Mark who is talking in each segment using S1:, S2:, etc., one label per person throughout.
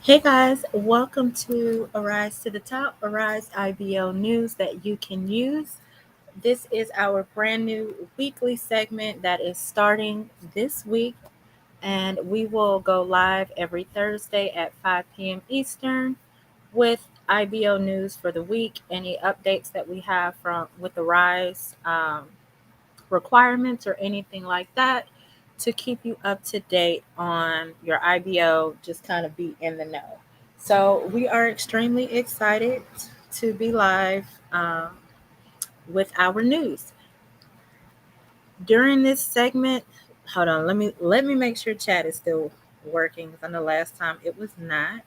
S1: Hey guys, welcome to Arise to the Top, Arise IBO news that you can use. This is our brand new weekly segment that is starting this week, and we will go live every Thursday at 5 p.m. Eastern with IBO news for the week, any updates that we have from with the Rise requirements or anything like that to keep you up to date on your IBO, just kind of be in the know. So, we are extremely excited to be live with our news. During this segment, hold on, let me make sure chat is still working because I know last time it was not.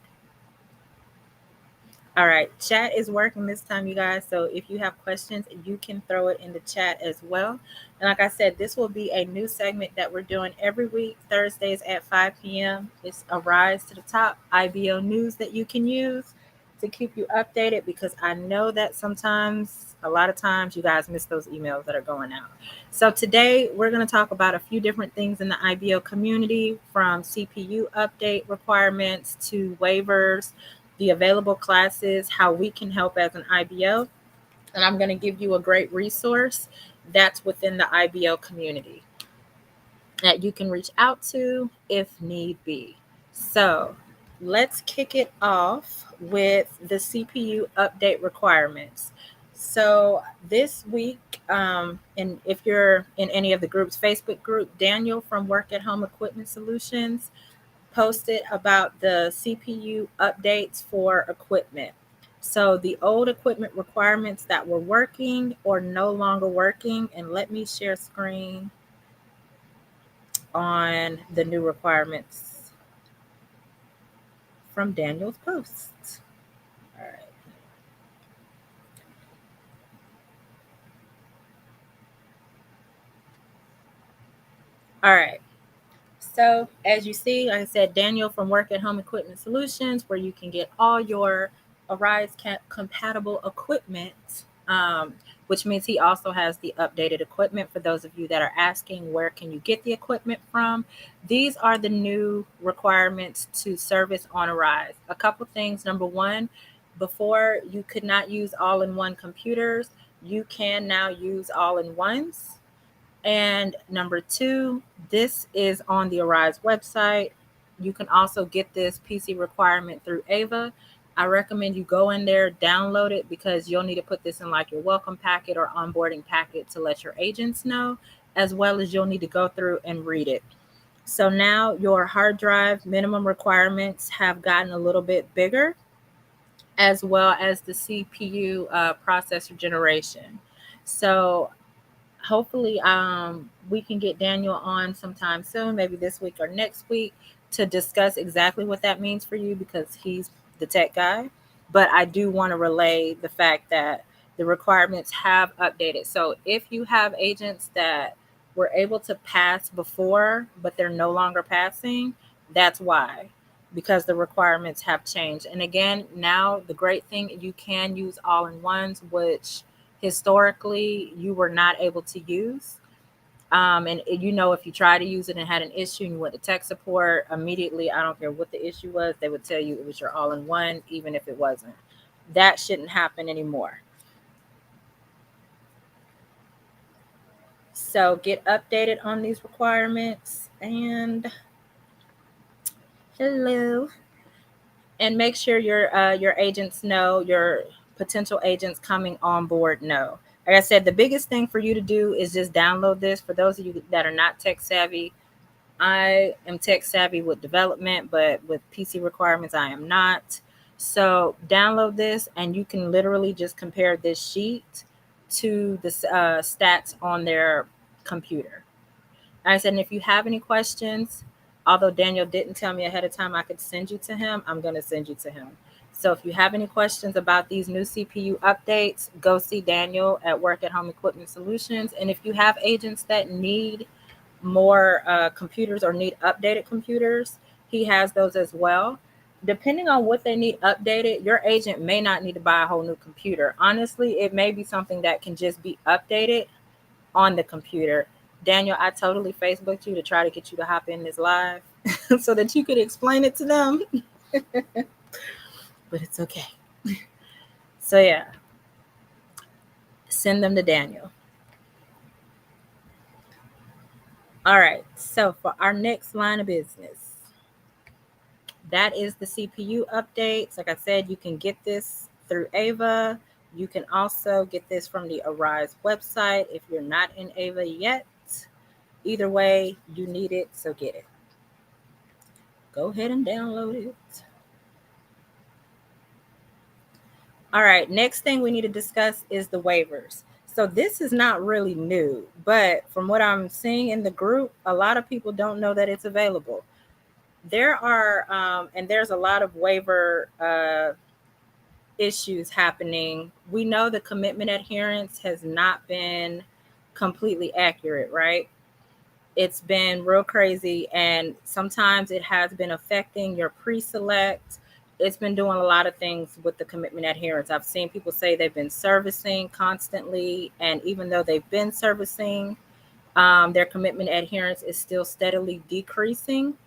S1: All right, chat is working this time, you guys. So if you have questions, you can throw it in the chat as well. And like I said, this will be a new segment that we're doing every week, Thursdays at 5 p.m. It's a Rise to the Top IBO news that you can use to keep you updated because I know that sometimes, a lot of times, you guys miss those emails that are going out. So today we're going to talk about a few different things in the IBO community, from CPU update requirements to waivers, the available classes, how we can help as an IBO. And I'm going to give you a great resource that's within the IBO community that you can reach out to if need be. So let's kick it off with the CPU update requirements. So this week, and if you're in any of the groups, Facebook group, Daniel from Work at Home Equipment Solutions posted about the CPU updates for equipment. So the old equipment requirements that were working or no longer working, and let me share screen on the new requirements from Daniel's post. All right. All right. So as you see, like I said, Daniel from Work at Home Equipment Solutions, where you can get all your Arise compatible equipment, which means he also has the updated equipment. For those of you that are asking, where can you get the equipment from? These are the new requirements to service on Arise. A couple things. Number one, before you could not use all-in-one computers, you can now use all-in-ones. And number two, this is on the Arise website. You can also get this PC requirement through Ava. I recommend you go in there, download it, because you'll need to put this in like your welcome packet or onboarding packet to let your agents know, as well as you'll need to go through and read it. So now your hard drive minimum requirements have gotten a little bit bigger, as well as the CPU processor generation. So hopefully we can get Daniel on sometime soon, maybe this week or next week, to discuss exactly what that means for you, because he's the tech guy. But I do want to relay the fact that the requirements have updated. So if you have agents that were able to pass before but they're no longer passing, that's why, because the requirements have changed. And again, now the great thing, you can use all-in-ones, which historically you were not able to use. And if you try to use it and had an issue and you went to tech support, immediately, I don't care what the issue was, they would tell you it was your all-in-one, even if it wasn't. That shouldn't happen anymore. So get updated on these requirements, and hello, and make sure your agents know, your potential agents coming on board know. Like I said, the biggest thing for you to do is just download this. For those of you that are not tech savvy, I am tech savvy with development, but with PC requirements, I am not. So download this, and you can literally just compare this sheet to the stats on their computer. I said, and if you have any questions, although Daniel didn't tell me ahead of time I could send you to him, I'm going to send you to him. So if you have any questions about these new CPU updates, go see Daniel at Work at Home Equipment Solutions. And if you have agents that need more computers or need updated computers, he has those as well. Depending on what they need updated, your agent may not need to buy a whole new computer. Honestly, it may be something that can just be updated on the computer. Daniel, I totally Facebooked you to try to get you to hop in this live so that you could explain it to them. but it's okay. So yeah, send them to Daniel. All right, so for our next line of business, that is the CPU updates. Like I said, you can get this through Ava. You can also get this from the Arise website if you're not in Ava yet. Either way, you need it, so get it. Go ahead and download it. All right, next thing we need to discuss is the waivers. So this is not really new, but from what I'm seeing in the group, a lot of people don't know that it's available. There are, and there's a lot of waiver issues happening. We know the commitment adherence has not been completely accurate, right? It's been real crazy, and sometimes it has been affecting your pre-select. It's been doing a lot of things with the commitment adherence. I've seen people say they've been servicing constantly, and even though they've been servicing, their commitment adherence is still steadily decreasing.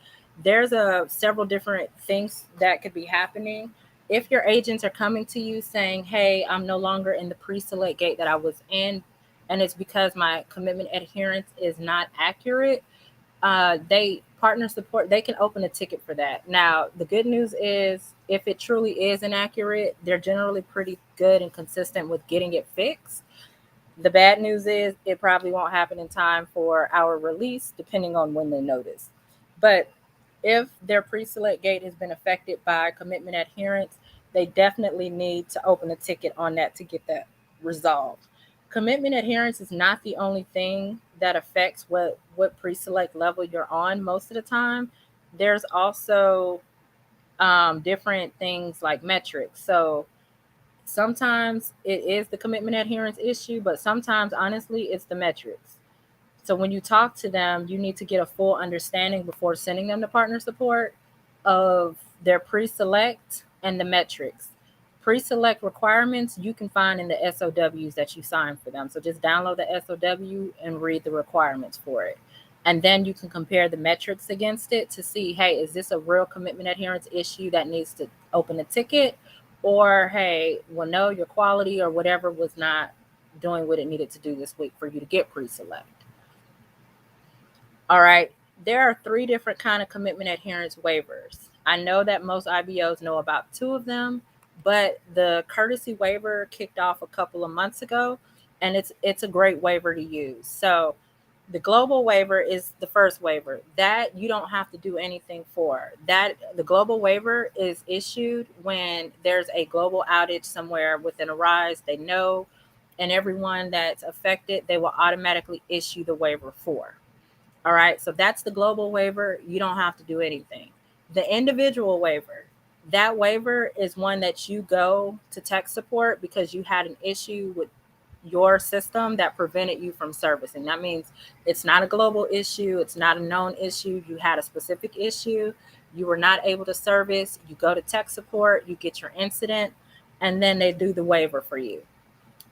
S1: There's several different things that could be happening. If your agents are coming to you saying, hey, I'm no longer in the pre-select gate that I was in, and it's because my commitment adherence is not accurate, they partner support, they can open a ticket for that. Now, the good news is if it truly is inaccurate, they're generally pretty good and consistent with getting it fixed. The bad news is it probably won't happen in time for our release, depending on when they notice. But if their pre-select gate has been affected by commitment adherence, they definitely need to open a ticket on that to get that resolved. Commitment adherence is not the only thing that affects what pre-select level you're on most of the time. There's also different things like metrics. So sometimes it is the commitment adherence issue, but sometimes, honestly, it's the metrics. So when you talk to them, you need to get a full understanding before sending them to partner support of their pre-select and the metrics. Pre-select requirements you can find in the SOWs that you sign for them. So just download the SOW and read the requirements for it. And then you can compare the metrics against it to see, hey, is this a real commitment adherence issue that needs to open a ticket? Or, hey, well, no, your quality or whatever was not doing what it needed to do this week for you to get pre-select. All right. There are 3 different kind of commitment adherence waivers. I know that most IBOs know about 2 of them, but the courtesy waiver kicked off a couple of months ago, and it's a great waiver to use. So the global waiver is the first waiver that you don't have to do anything for. That the global waiver is issued when there's a global outage somewhere within Arise. They know, and everyone that's affected, they will automatically issue the waiver for. All right, so that's the global waiver. You don't have to do anything. The individual waiver, that waiver is one that you go to tech support because you had an issue with your system that prevented you from servicing. That means it's not a global issue, it's not a known issue. You had a specific issue, you were not able to service. You go to tech support, you get your incident, and then they do the waiver for you.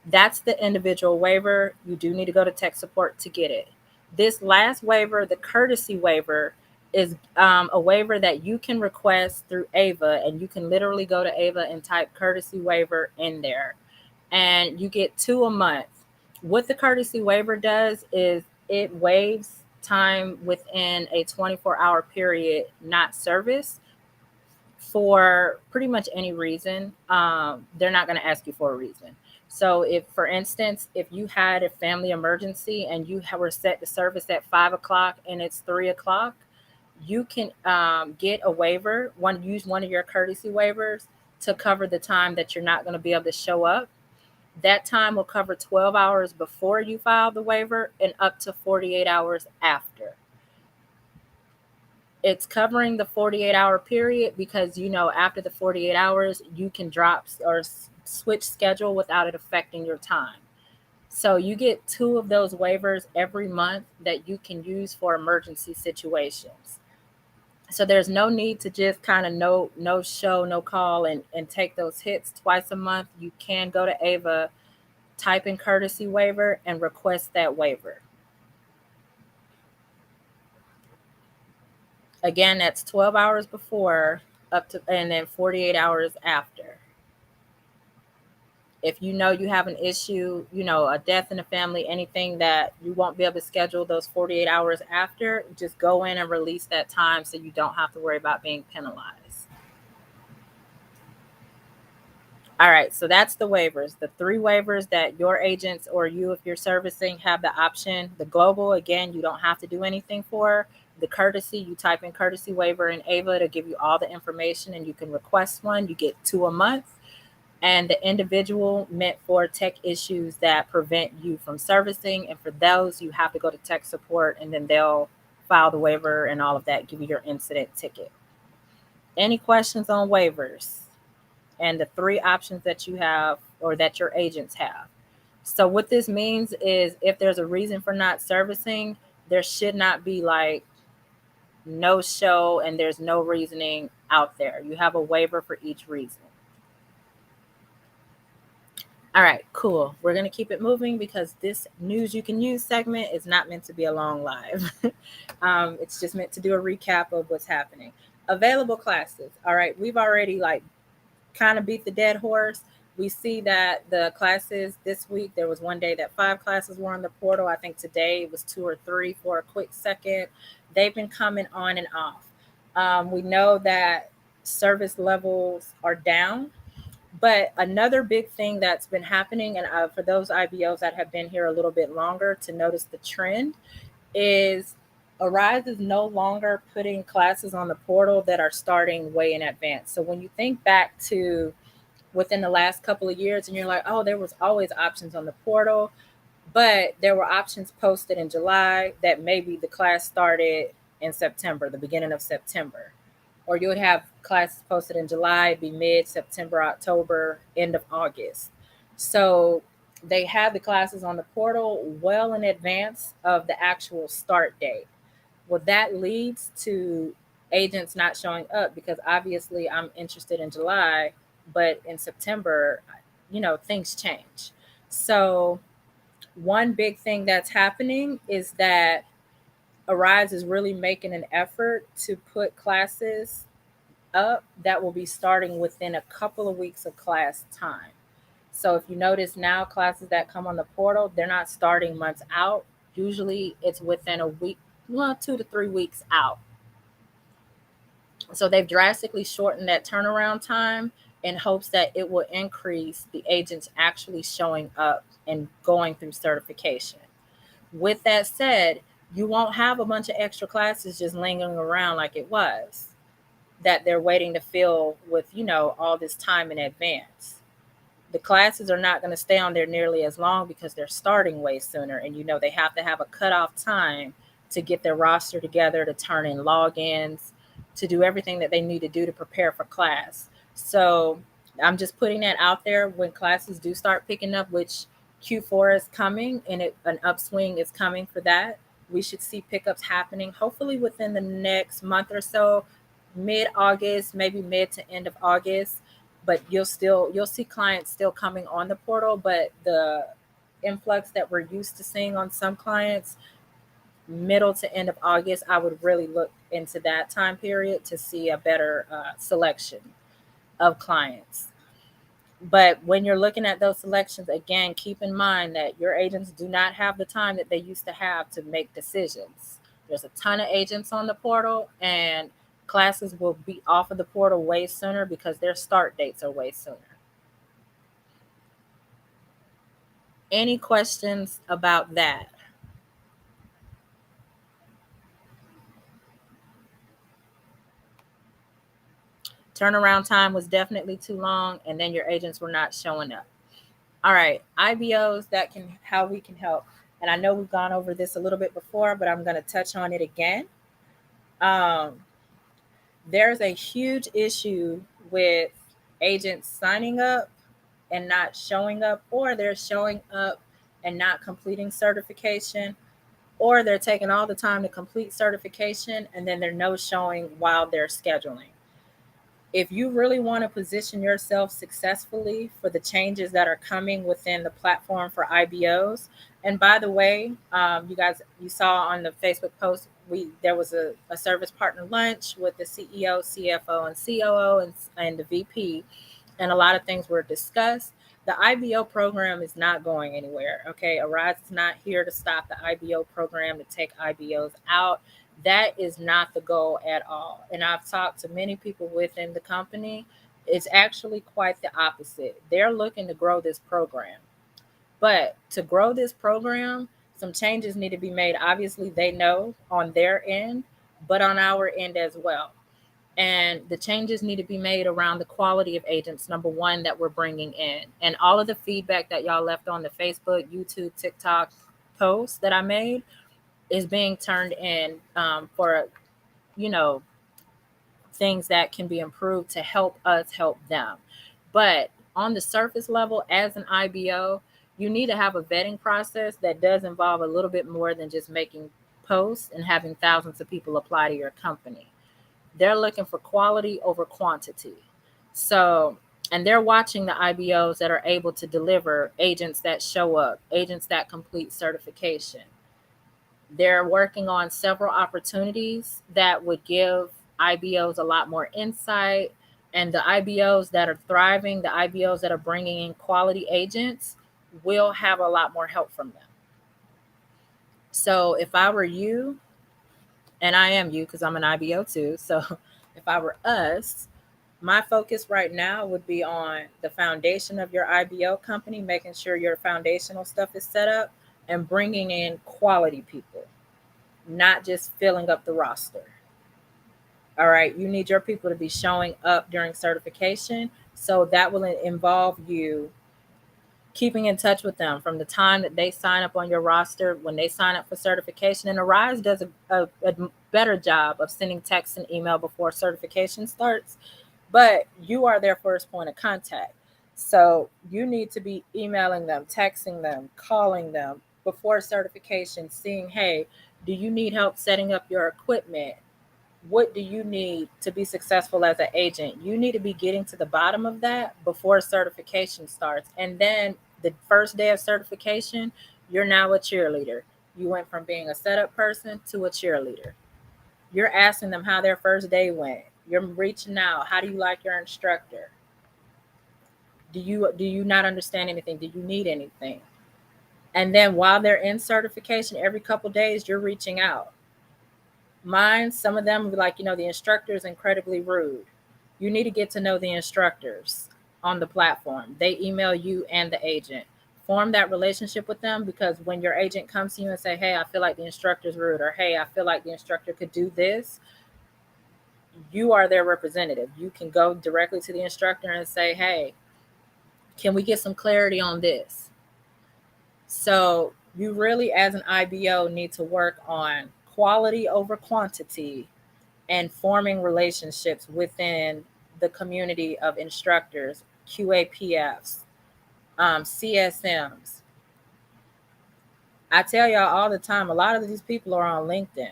S1: That's the individual waiver. You do need to go to tech support to get it. This last waiver, the courtesy waiver, is a waiver that you can request through Ava, and you can literally go to Ava and type courtesy waiver in there, and you get 2 a month. What the courtesy waiver does is it waives time within a 24-hour period not service for pretty much any reason. They're not going to ask you for a reason. So if, for instance, if you had a family emergency and you were set to service at 5 o'clock and it's 3 o'clock, you can get a waiver, use one of your courtesy waivers to cover the time that you're not going to be able to show up. That time will cover 12 hours before you file the waiver and up to 48 hours after. It's covering the 48-hour period because, after the 48 hours, you can drop or switch schedule without it affecting your time. So you get 2 of those waivers every month that you can use for emergency situations. So there's no need to just kind of no show, no call and take those hits twice a month. You can go to Ava, type in courtesy waiver, and request that waiver. Again, that's 12 hours before up to, and then 48 hours after. If you know you have an issue, a death in the family, anything that you won't be able to schedule those 48 hours after, just go in and release that time so you don't have to worry about being penalized. All right, so that's the waivers. The 3 waivers that your agents or you, if you're servicing, have the option. The global, again, you don't have to do anything for. The courtesy, you type in courtesy waiver in Ava to give you all the information and you can request one. You get 2 a month. And the individual meant for tech issues that prevent you from servicing. And for those, you have to go to tech support and then they'll file the waiver and all of that, give you your incident ticket. Any questions on waivers and the 3 options that you have or that your agents have? So what this means is if there's a reason for not servicing, there should not be like no show and there's no reasoning out there. You have a waiver for each reason. All right, cool. We're going to keep it moving because this news you can use segment is not meant to be a long live. It's just meant to do a recap of what's happening. Available classes. All right, we've already kind of beat the dead horse. We see that the classes this week, there was one day that 5 classes were on the portal. I think today it was 2 or 3 for a quick second. They've been coming on and off. We know that service levels are down. But another big thing that's been happening, and for those IBOs that have been here a little bit longer to notice the trend, is Arise is no longer putting classes on the portal that are starting way in advance. So when you think back to within the last couple of years and you're like, oh, there was always options on the portal, but there were options posted in July that maybe the class started in September, the beginning of September. Or you would have classes posted in July, be mid-September, October, end of August. So they have the classes on the portal well in advance of the actual start date. Well, that leads to agents not showing up because obviously I'm interested in July, but in September, things change. So one big thing that's happening is that Arise is really making an effort to put classes up that will be starting within a couple of weeks of class time. So if you notice now, classes that come on the portal, they're not starting months out. Usually it's within a week, 2 to 3 weeks out. So they've drastically shortened that turnaround time in hopes that it will increase the agents actually showing up and going through certification. With that said, you won't have a bunch of extra classes just lingering around like it was, that they're waiting to fill with, all this time in advance. The classes are not going to stay on there nearly as long because they're starting way sooner. And, they have to have a cutoff time to get their roster together, to turn in logins, to do everything that they need to do to prepare for class. So I'm just putting that out there. When classes do start picking up, which Q4 is coming and an upswing is coming for that, we should see pickups happening hopefully within the next month or so, mid-August, maybe mid to end of August. But you'll see clients still coming on the portal, but the influx that we're used to seeing on some clients, middle to end of August, I would really look into that time period to see a better selection of clients. But when you're looking at those selections, again, keep in mind that your agents do not have the time that they used to have to make decisions. There's a ton of agents on the portal, and classes will be off of the portal way sooner because their start dates are way sooner. Any questions about that? Turnaround time was definitely too long, and then your agents were not showing up. All right, IBOs, how we can help. And I know we've gone over this a little bit before, but I'm going to touch on it again. There's a huge issue with agents signing up and not showing up, or they're showing up and not completing certification, or they're taking all the time to complete certification and then they're no showing while they're scheduling. If you really want to position yourself successfully for the changes that are coming within the platform for IBOs, and by the way, you saw on the Facebook post, there was a service partner lunch with the CEO, CFO, and COO, and the VP, and a lot of things were discussed. The IBO program is not going anywhere. Okay, Arise is not here to stop the IBO program, to take IBOs out. That is not the goal at all. And I've talked to many people within the company. It's actually quite the opposite. They're looking to grow this program. But to grow this program, some changes need to be made. Obviously, they know on their end, but on our end as well. And the changes need to be made around the quality of agents, number one, that we're bringing in. And all of the feedback that y'all left on the Facebook, YouTube, TikTok posts that I made is being turned in for, you know, things that can be improved to help us help them. But on the surface level, as an IBO, you need to have a vetting process that does involve a little bit more than just making posts and having thousands of people apply to your company. They're looking for quality over quantity. So, and they're watching the IBOs that are able to deliver, agents that show up, agents that complete certification. They're working on several opportunities that would give IBOs a lot more insight. And the IBOs that are thriving, the IBOs that are bringing in quality agents, will have a lot more help from them. So if I were you, and I am you because I'm an IBO too. So if I were us, my focus right now would be on the foundation of your IBO company, making sure your foundational stuff is set up and bringing in quality people, not just filling up the roster. All right. You need your people to be showing up during certification. So that will involve you keeping in touch with them from the time that they sign up on your roster, when they sign up for certification. And Arise does a better job of sending text and email before certification starts, but you are their first point of contact. So you need to be emailing them, texting them, calling them before certification, seeing, hey, do you need help setting up your equipment? What do you need to be successful as an agent? You need to be getting to the bottom of that before certification starts. And then the first day of certification, you're now a cheerleader. You went from being a setup person to a cheerleader. You're asking them how their first day went. You're reaching out. How do you like your instructor? Do you not understand anything? Do you need anything? And then while they're in certification, every couple days, you're reaching out. Mine, some of them will be like, the instructor is incredibly rude. You need to get to know the instructors on the platform. They email you and the agent. Form that relationship with them, because when your agent comes to you and say, hey, I feel like the instructor's rude, or hey, I feel like the instructor could do this, you are their representative. You can go directly to the instructor and say, hey, can we get some clarity on this? So you really, as an IBO, need to work on quality over quantity and forming relationships within the community of instructors, QAPFs, CSMs. I tell y'all all the time, a lot of these people are on LinkedIn.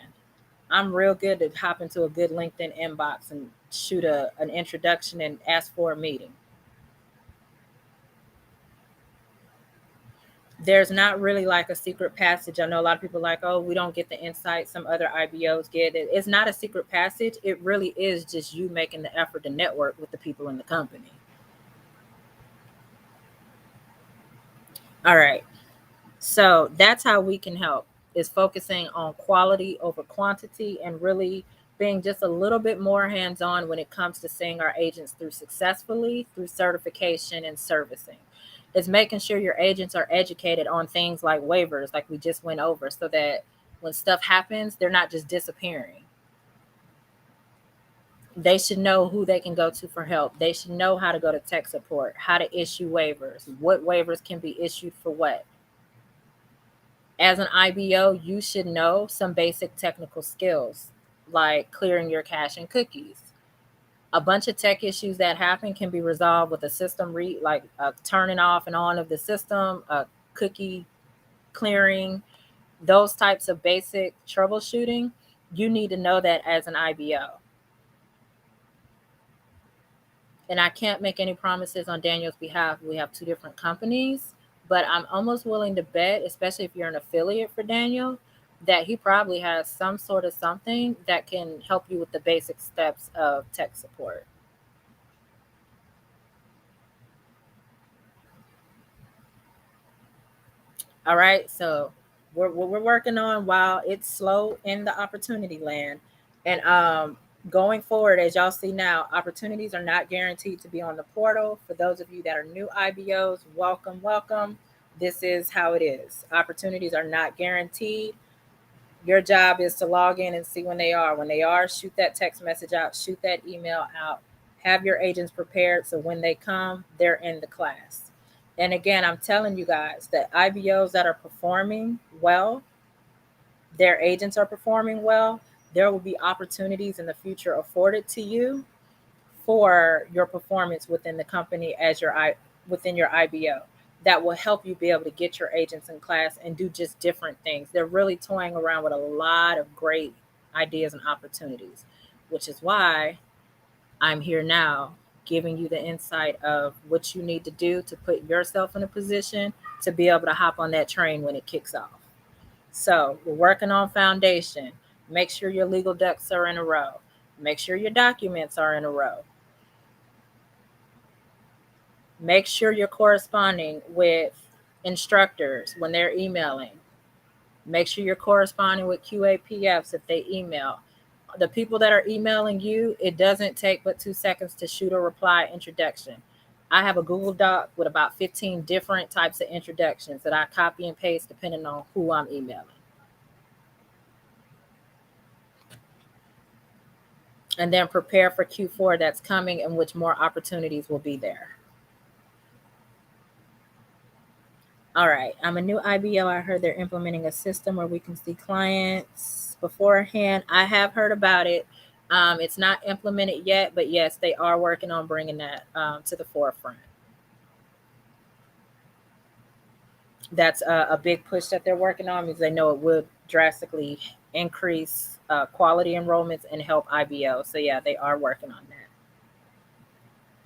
S1: I'm real good at hop into a good LinkedIn inbox and shoot an introduction and ask for a meeting. There's not really like a secret passage. I know a lot of people are like, oh, we don't get the insight some other IBOs get. It's not a secret passage. It really is just you making the effort to network with the people in the company. All right. So that's how we can help, is focusing on quality over quantity and really being just a little bit more hands-on when it comes to seeing our agents through successfully through certification and servicing. It's making sure your agents are educated on things like waivers, like we just went over, so that when stuff happens, they're not just disappearing. They should know who they can go to for help. They should know how to go to tech support, how to issue waivers, what waivers can be issued for what. As an IBO, you should know some basic technical skills like clearing your cache and cookies. A bunch of tech issues that happen can be resolved with a system like turning off and on of the system, cookie clearing, those types of basic troubleshooting. You need to know that as an IBO. And I can't make any promises on Daniel's behalf. We have two different companies, but I'm almost willing to bet, especially if you're an affiliate for Daniel, that he probably has some sort of something that can help you with the basic steps of tech support. All right, so we're working on while it's slow in the opportunity land, and going forward, as y'all see now, opportunities are not guaranteed to be on the portal. For those of you that are new IBOs, welcome, welcome. This is how it is. Opportunities are not guaranteed. Your job is to log in and see when they are. When they are, shoot that text message out, shoot that email out. Have your agents prepared so when they come, they're in the class. And again, I'm telling you guys that IBOs that are performing well, their agents are performing well, there will be opportunities in the future afforded to you for your performance within the company as within your IBO that will help you be able to get your agents in class and do just different things. They're really toying around with a lot of great ideas and opportunities, which is why I'm here now giving you the insight of what you need to do to put yourself in a position to be able to hop on that train when it kicks off. So we're working on foundation. Make sure your legal ducks are in a row. Make sure your documents are in a row. Make sure you're corresponding with instructors when they're emailing. Make sure you're corresponding with QAPFs if they email. The people that are emailing you, it doesn't take but 2 seconds to shoot a reply introduction. I have a Google Doc with about 15 different types of introductions that I copy and paste depending on who I'm emailing. And then prepare for Q4 that's coming, in which more opportunities will be there. All right, I'm a new IBO. I heard they're implementing a system where we can see clients beforehand. I have heard about it. It's not implemented yet, but yes, they are working on bringing that to the forefront. That's a big push that they're working on because they know it would drastically increase quality enrollments and help IBO. So yeah, they are working on that.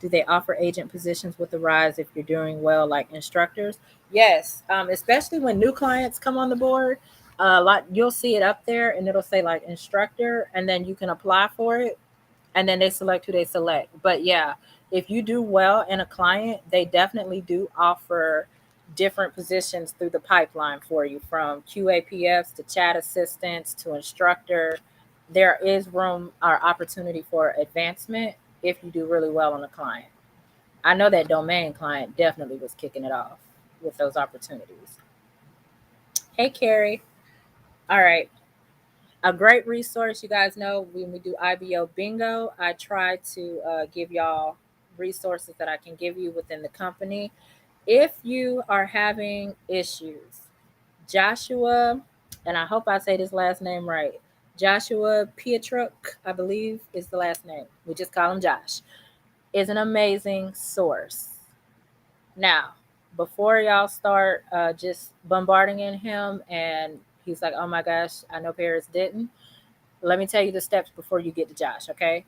S1: Do they offer agent positions with the rise if you're doing well, like instructors? Yes, especially when new clients come on the board. A lot you'll see it up there, and it'll say like instructor, and then you can apply for it, and then they select who they select. But yeah, if you do well in a client, they definitely do offer different positions through the pipeline for you, from QAPFs to chat assistants to instructor. There is room or opportunity for advancement if you do really well on a client. I know that domain client definitely was kicking it off with those opportunities. Hey, Carrie. All right. A great resource. You guys know when we do IBO bingo, I try to give y'all resources that I can give you within the company. If you are having issues, Joshua, and I hope I say this last name right, Joshua Pietruk, I believe is the last name. We just call him Josh, is an amazing source. Now, before y'all start just bombarding in him and he's like, oh my gosh, I know Paris didn't. Let me tell you the steps before you get to Josh, okay?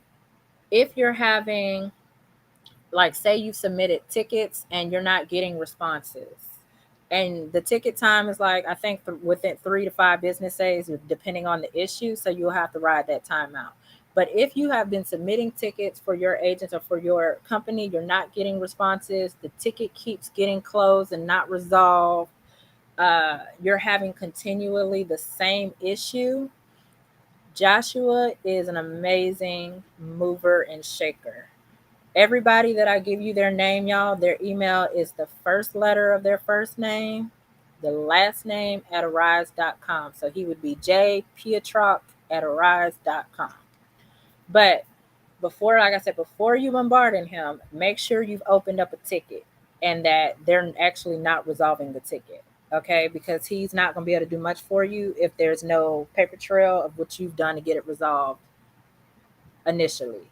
S1: If you're having, like, say you submitted tickets and you're not getting responses, and the ticket time is like, I think within 3 to 5 business days, depending on the issue. So you'll have to ride that time out. But if you have been submitting tickets for your agents or for your company, you're not getting responses, the ticket keeps getting closed and not resolved, you're having continually the same issue, Joshua is an amazing mover and shaker. Everybody that I give you their name, y'all, their email is the first letter of their first name, the last name at arise.com. So he would be J Pietrok at arise.com. But before, like I said, before you bombarding him, make sure you've opened up a ticket and that they're actually not resolving the ticket. Okay, because he's not going to be able to do much for you if there's no paper trail of what you've done to get it resolved initially.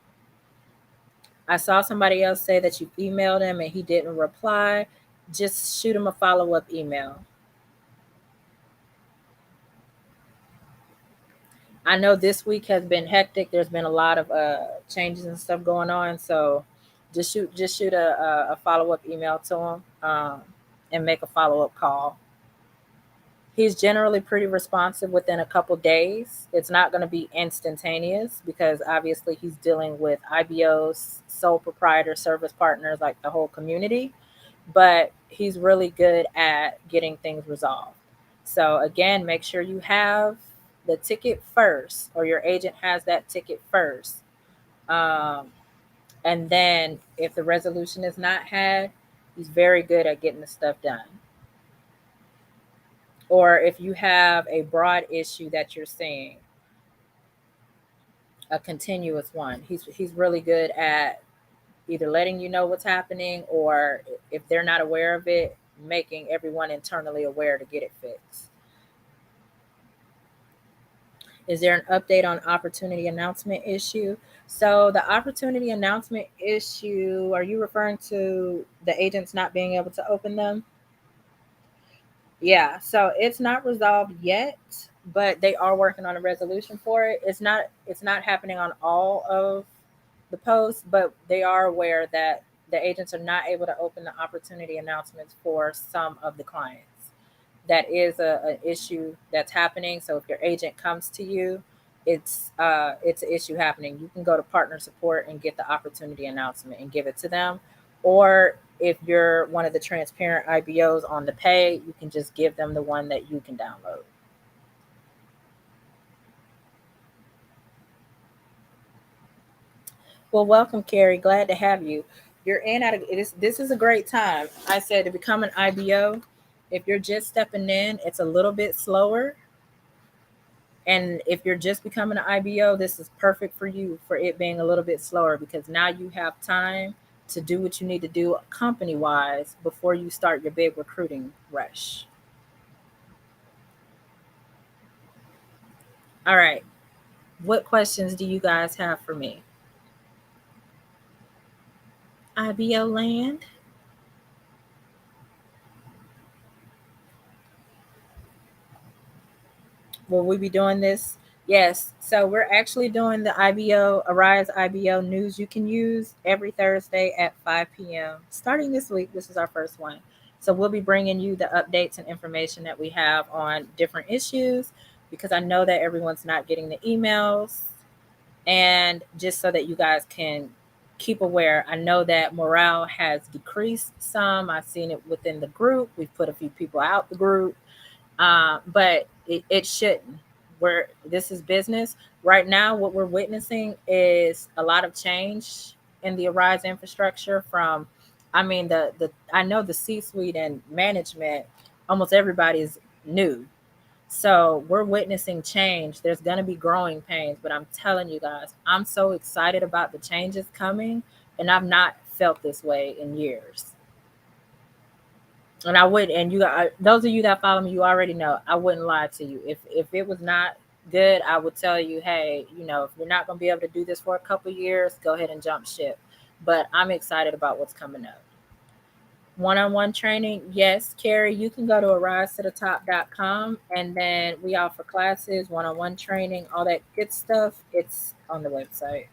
S1: I saw somebody else say that you emailed him and he didn't reply. Just shoot him a follow-up email. I know this week has been hectic. There's been a lot of changes and stuff going on. So just shoot a follow-up email to him and make a follow-up call. He's generally pretty responsive within a couple days. It's not going to be instantaneous because obviously he's dealing with IBOs, sole proprietor, service partners, like the whole community. But he's really good at getting things resolved. So again, make sure you have the ticket first, or your agent has that ticket first. Um, and then if the resolution is not had, he's very good at getting the stuff done. Or if you have a broad issue that you're seeing, a continuous one, he's really good at either letting you know what's happening, or if they're not aware of it, making everyone internally aware to get it fixed. Is there an update on opportunity announcement issue? So the opportunity announcement issue, are you referring to the agents not being able to open them? Yeah, so it's not resolved yet, but they are working on a resolution for it. It's not happening on all of the posts, but they are aware that the agents are not able to open the opportunity announcements for some of the clients. That is an issue that's happening. So if your agent comes to you, it's an issue happening. You can go to partner support and get the opportunity announcement and give it to them. Or if you're one of the transparent IBOs on the pay, you can just give them the one that you can download. Well, welcome, Carrie. Glad to have you. You're in at this is a great time. I said to become an IBO. If you're just stepping in, it's a little bit slower. And if you're just becoming an IBO, this is perfect for you for it being a little bit slower, because now you have time to do what you need to do company wise before you start your big recruiting rush. All right. What questions do you guys have for me? IBO land? Will we be doing this? Yes. So we're actually doing the IBO, Arise IBO news you can use every Thursday at 5 p.m. Starting this week. This is our first one. So we'll be bringing you the updates and information that we have on different issues, because I know that everyone's not getting the emails. And just so that you guys can keep aware, I know that morale has decreased some. I've seen it within the group. We've put a few people out the group, but it shouldn't. Where this is business right now, what we're witnessing is a lot of change in the Arise infrastructure. From, I mean, the I know the C-suite and management, almost everybody is new. So we're witnessing change. There's going to be growing pains, but I'm telling you guys, I'm so excited about the changes coming, and I've not felt this way in years. And I would, and those of you that follow me, you already know I wouldn't lie to you. If it was not good, I would tell you, hey, if you're not going to be able to do this for a couple years, go ahead and jump ship. But I'm excited about what's coming up. One-on-one training, yes, Carrie, you can go to arisetotop.com, and then we offer classes, one-on-one training, all that good stuff. It's on the website.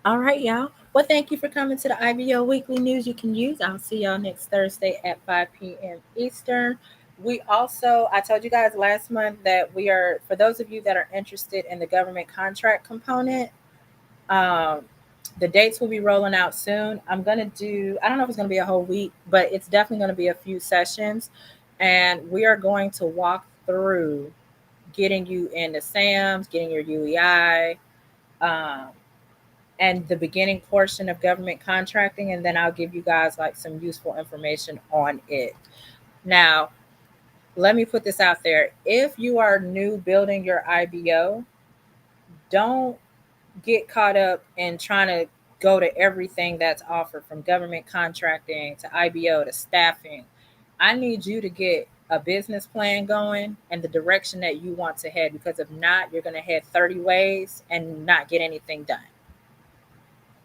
S1: All right, y'all. Well, thank you for coming to the IBO Weekly News you can use. I'll see y'all next Thursday at 5 p.m. Eastern. We also, I told you guys last month that we are, for those of you that are interested in the government contract component, um, the dates will be rolling out soon. I don't know if it's going to be a whole week, but it's definitely going to be a few sessions. And we are going to walk through getting you into SAMS, getting your UEI, um, and the beginning portion of government contracting, and then I'll give you guys like some useful information on it. Now, let me put this out there. If you are new building your IBO, don't get caught up in trying to go to everything that's offered, from government contracting to IBO to staffing. I need you to get a business plan going and the direction that you want to head, because if not, you're going to head 30 ways and not get anything done.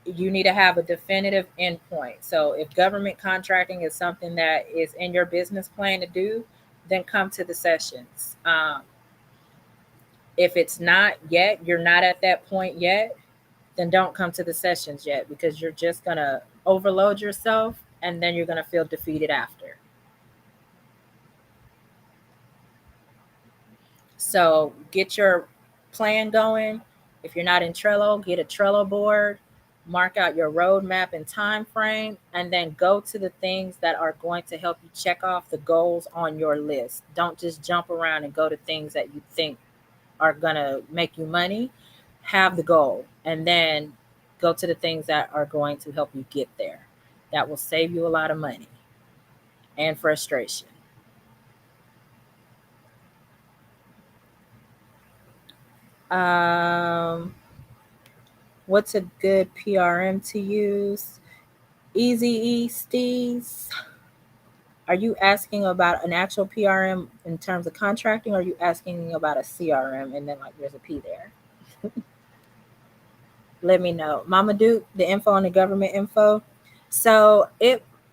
S1: You need to have a definitive endpoint. So if government contracting is something that is in your business plan to do, then come to the sessions. If it's not yet, you're not at that point yet, then don't come to the sessions yet, because you're just going to overload yourself and then you're going to feel defeated after. So get your plan going. If you're not in Trello, get a Trello board, mark out your roadmap and time frame, and then go to the things that are going to help you check off the goals on your list. Don't just jump around and go to things that you think are going to make you money. Have the goal, and then go to the things that are going to help you get there. That will save you a lot of money and frustration. Um, what's a good PRM to use? Easy E Steez. Are you asking about an actual PRM in terms of contracting, or are you asking about a CRM and then like there's a P there? Let me know. Mama Duke, the info on the government info. So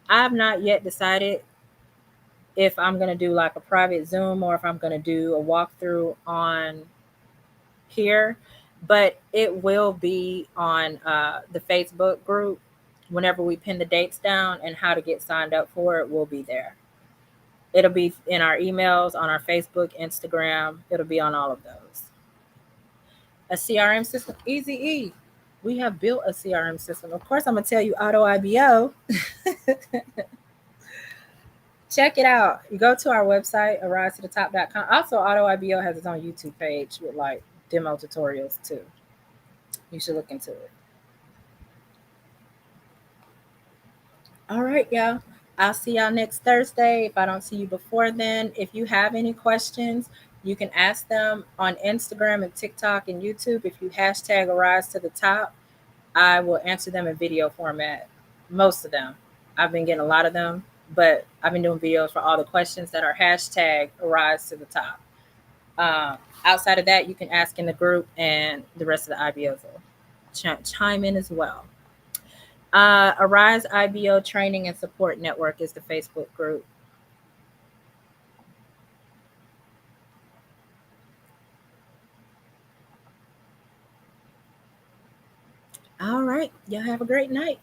S1: I've not yet decided if I'm gonna do like a private Zoom or if I'm gonna do a walkthrough on here, but it will be on the Facebook group. Whenever we pin the dates down and how to get signed up for it, will be there. It'll be in our emails, on our Facebook, Instagram. It'll be on all of those. A CRM system, easy E. We have built a CRM system. Of course, I'm gonna tell you Auto IBO. Check it out. You go to our website, arisetotop.com. Also, Auto IBO has its own YouTube page with like demo tutorials too. You should look into it. All right, y'all. I'll see y'all next Thursday. If I don't see you before then, if you have any questions, you can ask them on Instagram and TikTok and YouTube. If you hashtag Arise to the Top, I will answer them in video format. Most of them. I've been getting a lot of them, but I've been doing videos for all the questions that are hashtag Arise to the Top. Outside of that, you can ask in the group, and the rest of the IBOs will chime in as well. Arise IBO Training and Support Network is the Facebook group. All right. Y'all have a great night.